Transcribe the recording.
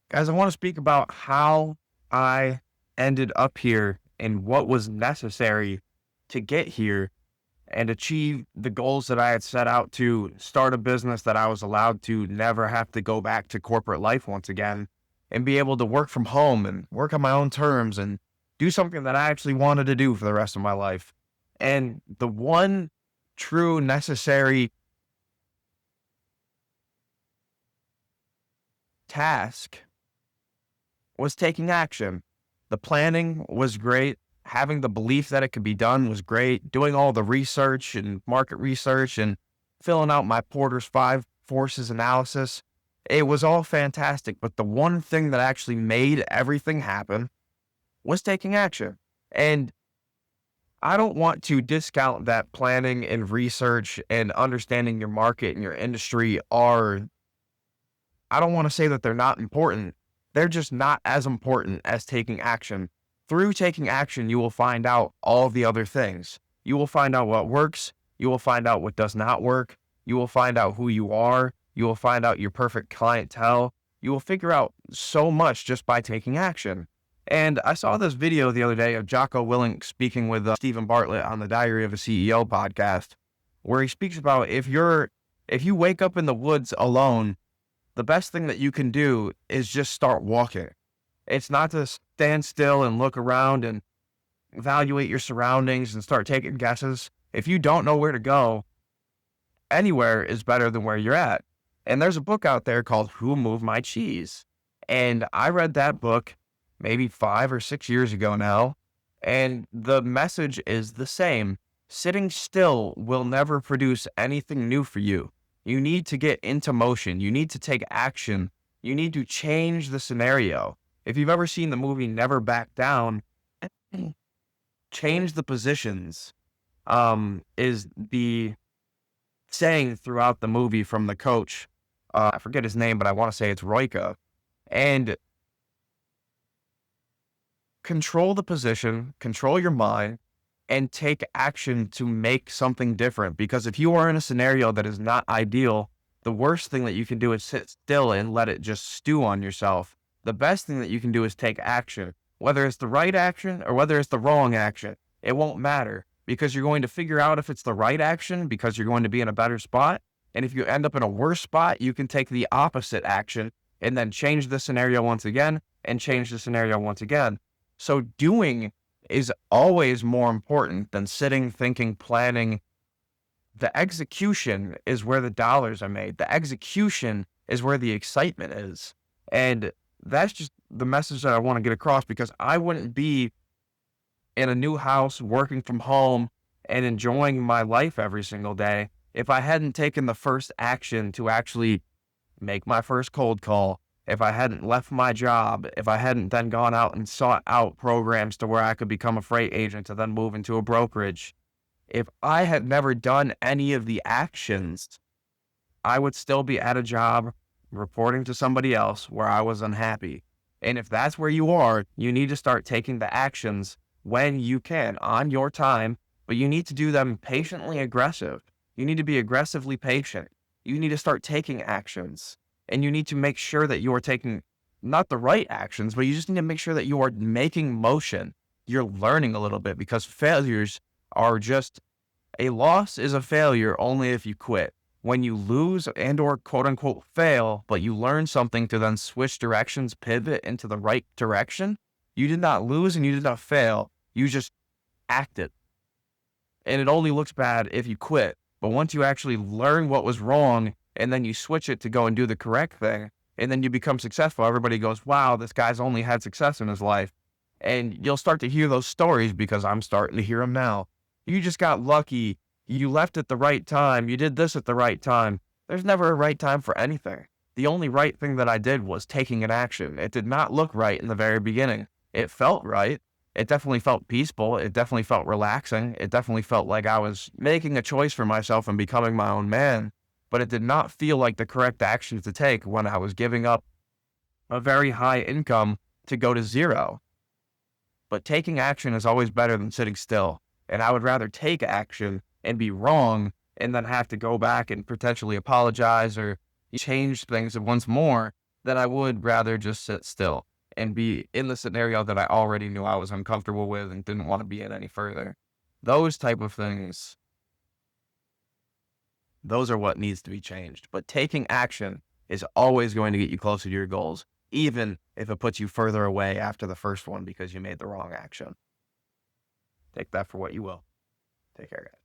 Guys, I want to speak about how I ended up here and what was necessary to get here and achieve the goals that I had set out to start a business that I was allowed to never have to go back to corporate life once again and be able to work from home and work on my own terms and do something that I actually wanted to do for the rest of my life. And the one true necessary task was taking action. The planning was great. Having the belief that it could be done was great. Doing all the research and market research and filling out my Porter's five forces analysis, it was all fantastic. But the one thing that actually made everything happen was taking action. And I don't want to discount that planning and research and understanding your market and your industry are, I don't want to say that they're not important. They're just not as important as taking action. Through taking action, you will find out all the other things. You will find out what works. You will find out what does not work. You will find out who you are. You will find out your perfect clientele. You will figure out so much just by taking action. And I saw this video the other day of Jocko Willink speaking with Stephen Bartlett on the Diary of a CEO podcast, where he speaks about if you wake up in the woods alone, the best thing that you can do is just start walking. It's not to stand still and look around and evaluate your surroundings and start taking guesses. If you don't know where to go, anywhere is better than where you're at. And there's a book out there called Who Moved My Cheese? And I read that book maybe 5 or 6 years ago now. And the message is the same. Sitting still will never produce anything new for you. You need to get into motion. You need to take action. You need to change the scenario. If you've ever seen the movie Never Back Down, change the positions is the saying throughout the movie from the coach. I forget his name, but I want to say it's Royka. And control the position, control your mind, and take action to make something different. Because if you are in a scenario that is not ideal, the worst thing that you can do is sit still and let it just stew on yourself. The best thing that you can do is take action, whether it's the right action or whether it's the wrong action. It won't matter because you're going to figure out if it's the right action because you're going to be in a better spot. And if you end up in a worse spot, you can take the opposite action and then change the scenario once again and change the scenario once again. So doing is always more important than sitting, thinking, planning. The execution is where the dollars are made. The execution is where the excitement is. And that's just the message that I want to get across because I wouldn't be in a new house, working from home and enjoying my life every single day if I hadn't taken the first action to actually make my first cold call, if I hadn't left my job, if I hadn't then gone out and sought out programs to where I could become a freight agent to then move into a brokerage. If I had never done any of the actions, I would still be at a job reporting to somebody else where I was unhappy. And if that's where you are, you need to start taking the actions when you can on your time, but you need to do them patiently aggressive. You need to be aggressively patient. You need to start taking actions. And you need to make sure that you are taking not the right actions, but you just need to make sure that you are making motion. You're learning a little bit because failures are just a loss is a failure only if you quit. When you lose and or quote unquote fail, but you learn something to then switch directions, pivot into the right direction, you did not lose and you did not fail. You just acted. And it only looks bad if you quit. But once you actually learn what was wrong and then you switch it to go and do the correct thing, and then you become successful, everybody goes, wow, this guy's only had success in his life. And you'll start to hear those stories because I'm starting to hear them now. You just got lucky. You left at the right time. You did this at the right time. There's never a right time for anything. The only right thing that I did was taking an action. It did not look right in the very beginning. It felt right. It definitely felt peaceful. It definitely felt relaxing. It definitely felt like I was making a choice for myself and becoming my own man. But it did not feel like the correct action to take when I was giving up a very high income to go to zero. But taking action is always better than sitting still. And I would rather take action and be wrong and then have to go back and potentially apologize or change things once more then I would rather just sit still and be in the scenario that I already knew I was uncomfortable with and didn't want to be in any further. Those type of things, those are what needs to be changed. But taking action is always going to get you closer to your goals, even if it puts you further away after the first one because you made the wrong action. Take that for what you will. Take care, guys.